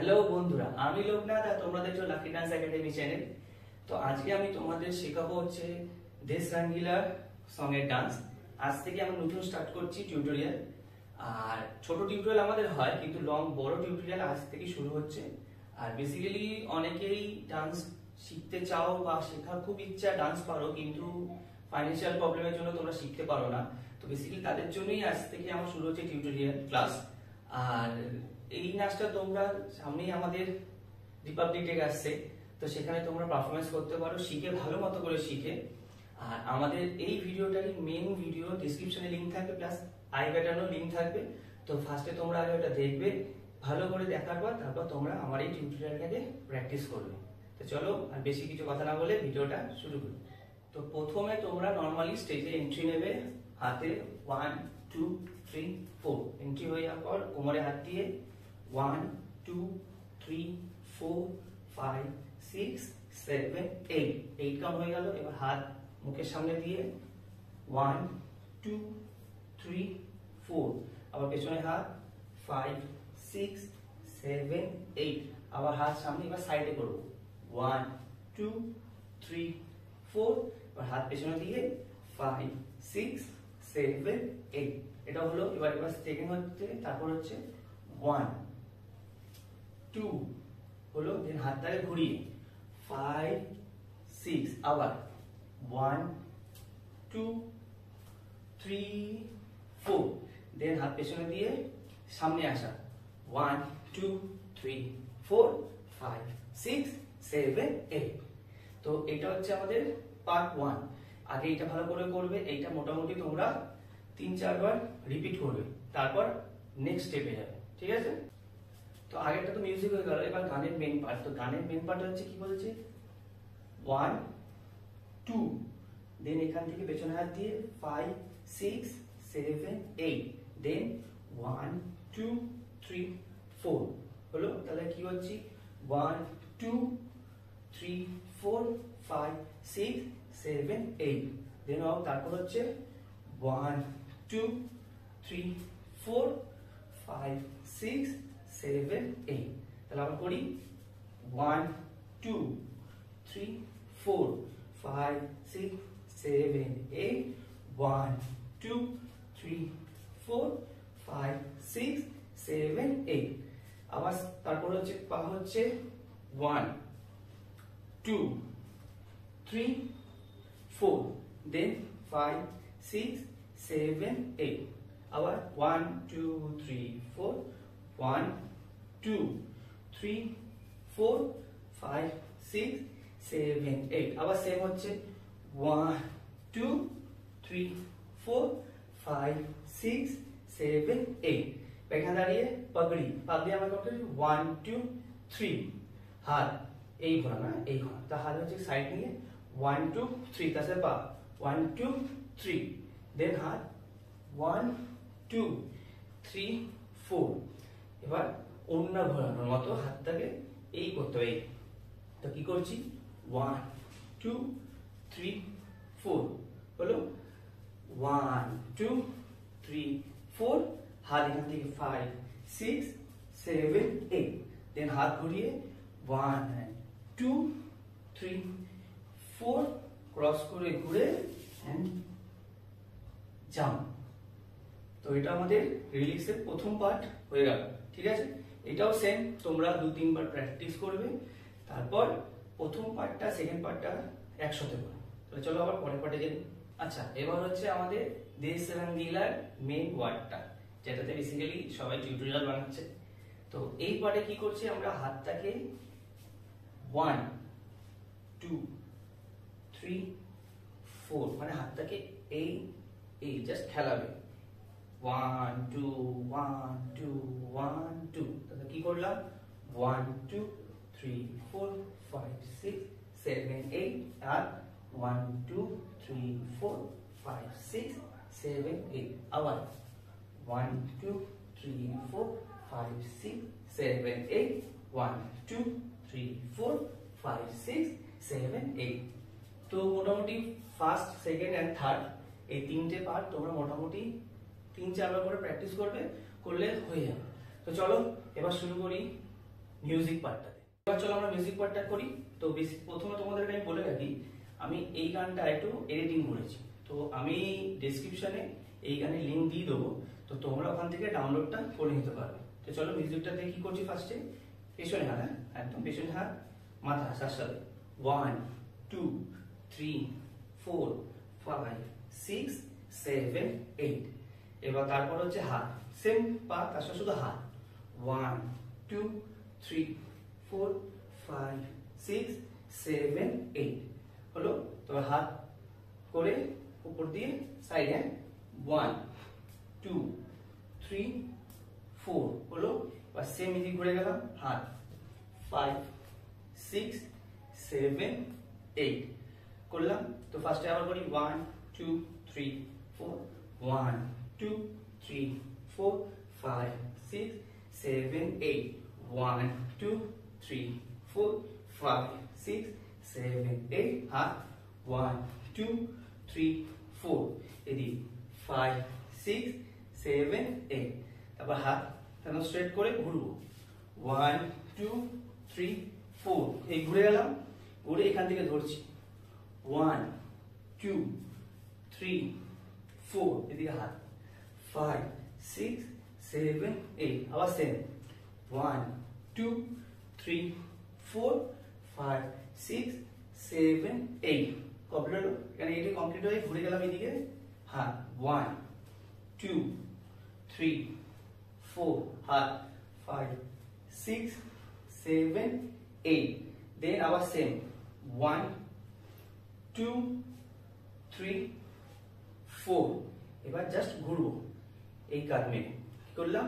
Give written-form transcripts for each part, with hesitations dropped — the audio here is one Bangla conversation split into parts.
হ্যালো বন্ধুরা, আমি লোকনাথ আর তোমরা দেখছো লাকি ডান্স একাডেমি চ্যানেল। তো আজকে আমি তোমাদের শেখাবো হচ্ছে দেশ রঙ্গিলার সঙ্গের ডান্স। আজ থেকে আমি নতুন স্টার্ট করছি টিউটোরিয়াল। আর ছোট টিউটোরিয়াল আমাদের হয়, কিন্তু বড় টিউটোরিয়াল আজ থেকে শুরু হচ্ছে। আর বেসিক্যালি অনেকেই ডান্স শিখতে চাও বা শেখার খুব ইচ্ছা, ডান্স পারো কিন্তু ফাইন্যান্সিয়াল প্রবলেমের জন্য তোমরা শিখতে পারো না। তো বেসিক্যালি তাদের জন্যই আজ থেকে আমার শুরু হচ্ছে টিউটোরিয়াল ক্লাস। আর এই নাচটা তোমরা সামনেই আমাদের রিপাবলিক ডে আসছে, তো সেখানে তোমরা পারফরমেন্স করতে পারো শিখে, ভালো মতো করে শিখে। আর আমাদের এই ভিডিওটারই মেন ভিডিও ডেসক্রিপশনে লিংক থাকবে, প্লাস আই বাটনেও লিংক থাকবে। তো ফার্স্টে তোমরা আগে ওটা দেখবে, ভালো করে দেখার পর তারপর তোমরা আমার এই টিউটোরিয়ালটাকে প্র্যাকটিস করবে। তো চলো আর বেশি কিছু কথা না বলে ভিডিওটা শুরু করি। তো প্রথমে তোমরা নর্মালি স্টেজে এন্ট্রি নেবে, হাতে 1 2 3 4 এন্ট্রি হয়ে যাওয়ার পর কোমরে হাত দিয়ে 1 2 3 4 5 6 7 8 কাউন্ট হয়ে গেল। এবার হাত মুখের সামনে দিয়ে 1 2 3 4, আবার পেছনে হাত 5 6 7 8, আবার হাত সামনে, এবার সাইডে করব 1 2 3 4, এবার হাত পেছনে দিয়ে 5 6 7 8। এটা হলো। এবার সেকেন্ড হচ্ছে, তারপর হচ্ছে 1 2 হলো, দেন হাতটাকে ঘুরিয়ে 5 6, আবার 1 2 3 4, দেন হাত পেছনে দিয়ে সামনে আসা 1 2 3 4 5 6 7 8। তো এটা হচ্ছে আমাদের পার্ট 1। আগে এটা ভালো করে করবে, এইটা মোটামুটি তোমরা 3-4 বার রিপিট করবে, তারপর নেক্সট স্টেপে যাবে, ঠিক আছে? তো আগেরটা তো মিউজিক হয়ে গেল, এবার গানের মেন পার্ট। তো গানের মেন পার্ট হচ্ছে কি বলছে, 1 2, দেন এখান থেকে পেছনে হাত দিয়ে 5 6 7 8, দেন 1 2 3 4 হলো। তাহলে কি হচ্ছে 1 2 3 4 5 6 7 8, দেন তারপর হচ্ছে 1 2 3 4 5 6 7 8। তাহলে আমরা করি 1 2 3 4 5 6 7 8, 1 2 3 4 5 6 7 8। আবার তারপর হচ্ছে পা হচ্ছে 1 2 3 4, দেন 5 6 7 8, আবার 1 2 3 4 1 2 3 4 5 6 7 8, আবার সেম হচ্ছে 1 2 3 4 5 6 7 8। এখানে দাঁড়িয়ে পাগড়ি আমরা করতে 1 2 3, হাত এই ঘোরা না, এই ঘোরা। তা হাত হচ্ছে সাইড নিয়ে 1 2 3, তারপরে পা 1 2 3, দেন হাত 1 2 3 4। এবার অন্য ঘোরানোর মতো হাতটাকে এই করতে হবে। তো কি করছি 1 2 3 4 হলো, 1 2 3 4, হাত এখান থেকে 5 6 7 8, দেন হাত ঘুরিয়ে 1 2 3 4, ক্রস করে ঘুরে এন্ড জাম্প। তো এটা আমাদের রিলিক্সের প্রথম পার্ট হয়ে গেল, ঠিক আছে? এটাও সেম, তোমরা 2-3 বার প্র্যাকটিস করবে, তারপর প্রথম পার্টটা সেকেন্ড পার্টটা একসাথে করবে। তো চলো আবার পরের পার্টে যাই। আচ্ছা, এবার হচ্ছে আমাদের দেশ রঙ্গিলার মেন ওয়ার্ডটা, যেটাতে বেসিক্যালি সবাই টিউটোরিয়াল বানাচ্ছে। তো এই পার্টে কি করছি আমরা, হাতটাকে 1 2 3 4, মানে হাতটাকে এই এই জাস্ট খেলাবে 1 2 1 2 1 2। তাহলে কি করলাম 1 2 3 4 5 6 7 8, আর 1 2 3 4 5 6 7 8, আবার 1 2 3 4 5 6 7 8, 1 2 3 4 5 6 7 8। তো মোটামুটি ফার্স্ট সেকেন্ড এন্ড থার্ড এই তিনটে পার্ট তোমরা মোটামুটি 3-4 বার করে প্র্যাকটিস করবে, করলে হয়ে যাবে। তো চলো এবার শুরু করি মিউজিক পার্টটাতে। এবার চলো আমরা মিউজিক পার্টটা করি। তো প্রথমে তোমাদেরকে আমি বলে রাখি, আমি এই গানটা একটু এডিটিং করেছি, তো আমি ডেসক্রিপশনে এই গানের লিঙ্ক দিয়ে দেবো, তো তোমরা ওখান থেকে ডাউনলোডটা করে নিতে পারবে। তো চলো মিউজিকটাতে কি করছি, ফার্স্টে পেছনে হাত, হ্যাঁ একদম পেছনে হাত, মাথা সাথে সাথে 1 2 3 4 5 6 7 8। এবার তারপর হচ্ছে হাত, সেম পা তার সাথে শুধু হাত, 1 2 3 4 5 6 7 8 হলো। তবে হাত করে উপর দিয়ে সাইডে 1 2 3 4 হলো। বা সেম এদিকে ঘুরে গেলাম, হাত 5 6 7 8 করলাম। তো ফার্স্টে আবার করি 1 2 3 4 1 2 3 4 5 6 7 8 1 2 3 4 5 6 7 8 হাত 1 2 3 4 এদিকে 5 6 7 8। তারপর হাত তারপর স্ট্রেট করে ঘুরবো 1 2 3 4, এই ঘুরে গেলাম, ঘুরে এখান থেকে ধরছি 1 2 3 4 এদিকে হাত 5 6 7 8। আবার সেম 1 2 3 4 5 6 7 8 কমপ্লিট হলো। এখানে এটি কমপ্লিট হয়ে ঘুরে গেলাম এদিকে, হাত 1 2 3 4 হাত 5 6 7 8। দেন আবার সেম 1 2 3 4। এবার জাস্ট ঘুরবো এই কাট মেরে, কি করলাম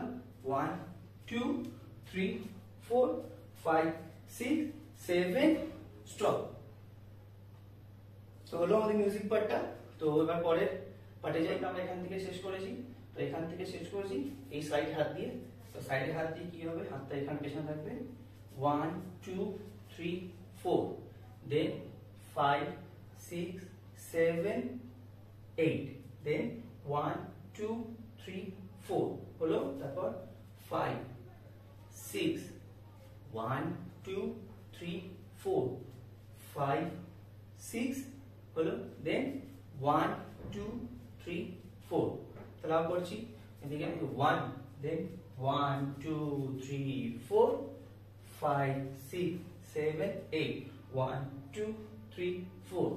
1 2 3 4 5 6 7 স্টপ। তো হলো আমাদের মিউজিক পার্টটা। তো এবার পরের পার্টে যাই। আমরা এখান থেকে শেষ করেছি, তো এখান থেকে শেষ করেছি এই সাইড হাত দিয়ে। তো সাইডে হাত দিয়ে কি হবে, হাতটা এখানে পেছনে থাকবে 1 2 3 4, দেন 5 6 7 8, দেন 1 2 3 4 হলো। তারপর 5 6 1 2 3 4 5 6 হলো, দেন 1 2 3 4। তাহলে আবার করছি এদিকে আমি 1, দেন 1 2 3 4 5 6 7 8 1 2 3 4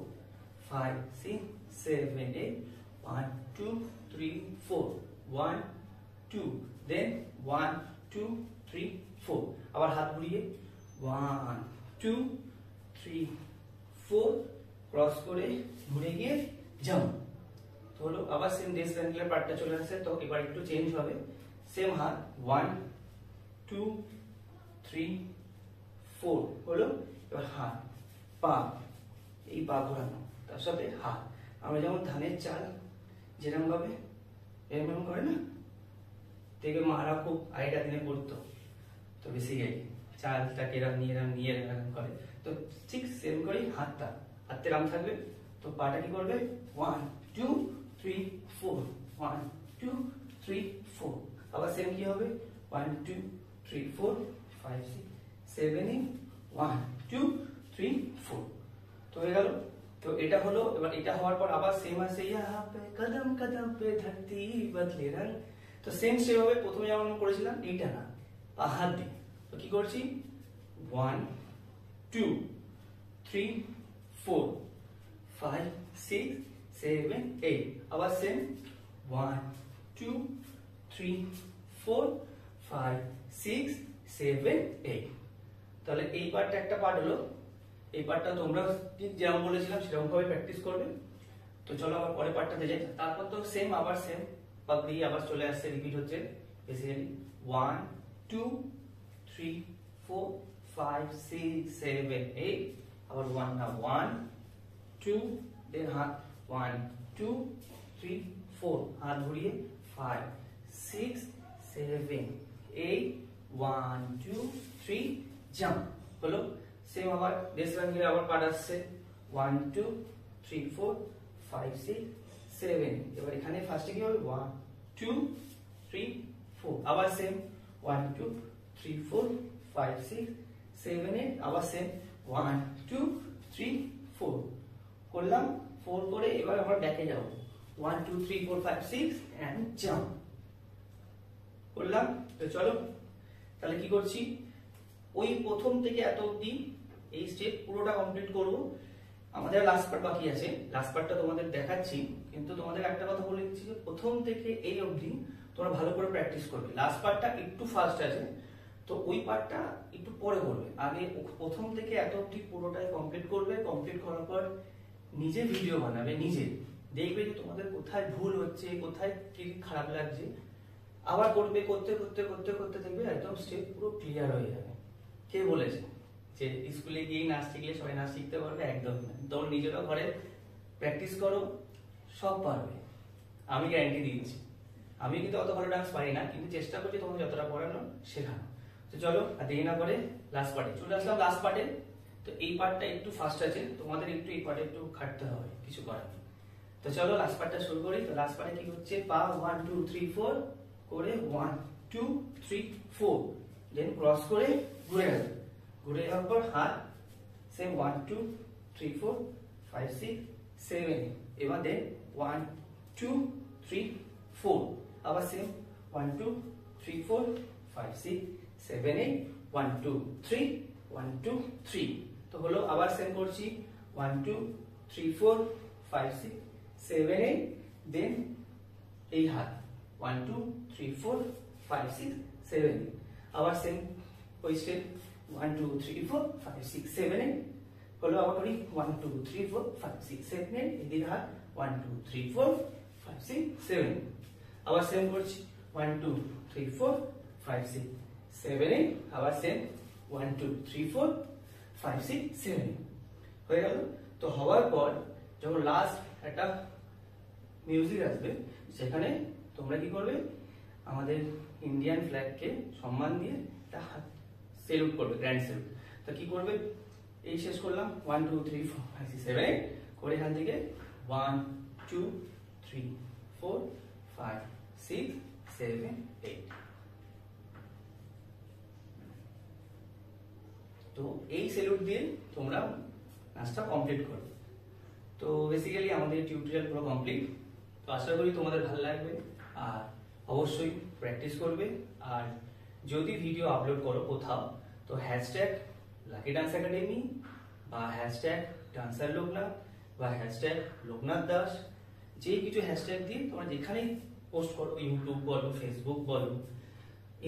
5 6 7 8 1 2 3 4 1 2, দেন 1 2 3 4। আবার হাত ঘুরিয়ে 1 2 3 4 ক্রস করে ঘুরে গিয়ে জাম্প। তো হলো আবার সেম ডেস ব্যাঙ্গেলের পার্টটা চলে আসছে। তো এবার একটু চেঞ্জ হবে, সেম হাত 1 2 3 4 হলো। এবার হাত পা, এই পা ঘোরানো, তার সাথে হাত। আমরা যেমন ধানের চাল যেরকম ভাবে এরকম করে না, থেকে মারা খুব আগেকার দিনে করতো, তো বেসিক্যালি চালটাকে এরকম নিয়ে এরকম করে। তো ঠিক সেম করেই হাতটা, হাতের আম থাকবে। তো পাটা কি করবে 1 2 3 4 1 2 3 4। আবার সেম কি হবে 1 2 3 4 5 6 7 8 1 2 3 4। তো হয়ে গেল। তো এটা হলো। এবার এটা হওয়ার পর আবার সেম আছে ইয়া পে কদম কদম পে ধরতি বদলে রঙ। তো সেম সেভাবে প্রথমে যেমন করেছিলাম, এইটা না, হাত দিয়ে। তো কি করছি 1 2 3 4 5 6 7 8। আবার সেম 1 2 3 4 5 6 7 8। তাহলে এই পার্টটা একটা পার্ট হলো। এই পার্টটা তোমরা যেমন বলেছিলাম সেরকম ভাবে প্র্যাকটিস করবে। তো চলো আবার পরের পার্টটাতে যাই। তারপর তো সেম, আবার সেম পাগড়ি আবার চলে আসছে, রিপিট হচ্ছে বেসিক্যালি 1 2 3 4 5 6 7 8। আবার 1 না 1 2, দেন হাত 1 2 3 4 হাত ঘুরিয়ে 5 6 7 8 1 2 3 জাম্প হলো। সেম আবার দেশ ব্যাঙ্গের আবার পার্ট আসছে 1 2 3 4 5 6 7। এবার এখানে ফার্স্টে কি হবে 1 2 3 4। আবার সেম 1 2 3 4 5 6 7 8 আবার সেম 1 2 3 4 করলাম 4 করে এবার আমরা ব্যাকে যাব 1 2 3 4 5 6 এন্ড জাম্প করলাম। তো চলো তাহলে কি করছি, ওই প্রথম থেকে এত অবধি এই স্টেপ পুরোটা কমপ্লিট করব। আমাদের লাস্ট পার্ট বাকি আছে, লাস্ট পার্টটা তোমাদের দেখাচ্ছি, কিন্তু তোমাদের একটা কথা বলে দিচ্ছি যে প্রথম থেকে এই অবধি তোমরা ভালো করে প্র্যাকটিস করবে। লাস্ট পার্টটা একটু ফাস্ট আছে, তো ওই পার্টটা একটু পরে করবে। আগে প্রথম থেকে এত অবধি পুরোটাই কমপ্লিট করবে। কমপ্লিট করার পর নিজে ভিডিও বানাবে, নিজে দেখবে যে তোমাদের কোথায় ভুল হচ্ছে, কোথায় কি খারাপ লাগছে, আবার করবে। করতে করতে করতে করতে দেখবে একদম স্টেপ পুরো ক্লিয়ার হয়ে যাবে। কে বলেছে যে স্কুলে গিয়ে নাচ শিখলে সবাই নাচ শিখতে পারবে? একদম না। তোমরা নিজেরা ঘরে প্র্যাকটিস করো, সব পারবে, আমি গ্যারান্টি দিচ্ছি। আমি কিন্তু অত ভালো ডান্স পারি না, কিন্তু চেষ্টা করছি তোমাকে যতটা পড়ানো শেখানো। তো চলো আর দেরি না করে লাস্ট পার্টে চলে আসলাম। লাস্ট পার্টে তো এই পার্টটা একটু ফাস্ট আছে, তোমাদের একটু এই পার্টে একটু খাটতে হবে, কিছু করার নেই। তো চলো লাস্ট পার্টটা শুরু করি। তো লাস্ট পার্টে কি হচ্ছে, পা 1 2 3 4 করে 1 2 3 4 দেন ক্রস করে ঘুরে গেল। ঘুরে যাওয়ার পর হাত সেম 1 2 3 4 5 6 7 এবার দেন 1 2 3 4 আবার সেম 1 2 3 4 5 6 7 8 1 2 3 1 2 3 তো হলো। আবার সেম করছি 1 2 3 4 5 6 7 8 দেন এই হাত 1 2 3 4 5 6 7 8 আবার সেম ওই স্টেপ 1 2 3 4 5 6 7 8 হলো। আবার করি 1 2 3 4 5 6 7 8 এদিকে হাত 1 2 3 4 5 6 7 আবার সেম করছি 1 2 3 4 5 6 7 8 আবার সেম 1 2 3 4 5 6 7 হয়ে গেল। তো হওয়ার পর যখন লাস্ট একটা মিউজিক আসবে, সেখানে তোমরা কি করবে, আমাদের ইন্ডিয়ান ফ্ল্যাগকে সম্মান দিয়ে একটা সেলুট করবে, গ্র্যান্ড সেলুট। তো কি করবে, এই শেষ করলাম 1 2 3 4 5 6 7 8 করে এখান থেকে 1 2 3 4 5 6 7 8। তো এই সেলুট দিয়ে তোমরা নাচটা কমপ্লিট করবে। তো বেসিক্যালি আমাদের টিউটোরিয়াল পুরো কমপ্লিট। তো আশা করি তোমাদের ভালো লাগবে, আর অবশ্যই প্র্যাকটিস করবে। আর যদি ভিডিও আপলোড করো কোথাও, তো হ্যাশট্যাগ লাকি ডান্স একাডেমি বা হ্যাশট্যাগ ডান্সার লোকনাথ বা হ্যাশট্যাগ লোকনাথ দাস, যে কিছু হ্যাশট্যাগ দিয়ে তোমরা যেখানেই পোস্ট করো, ইউটিউব বলো, ফেসবুক বলো,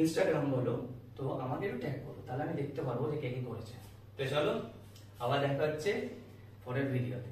ইনস্টাগ্রাম বলো, তো আমাকে একটু ট্যাগ করো, তাহলে আমি দেখতে পারবো যে কে কি করেছে। তো চলো আবার দেখা হচ্ছে পরের ভিডিওতে।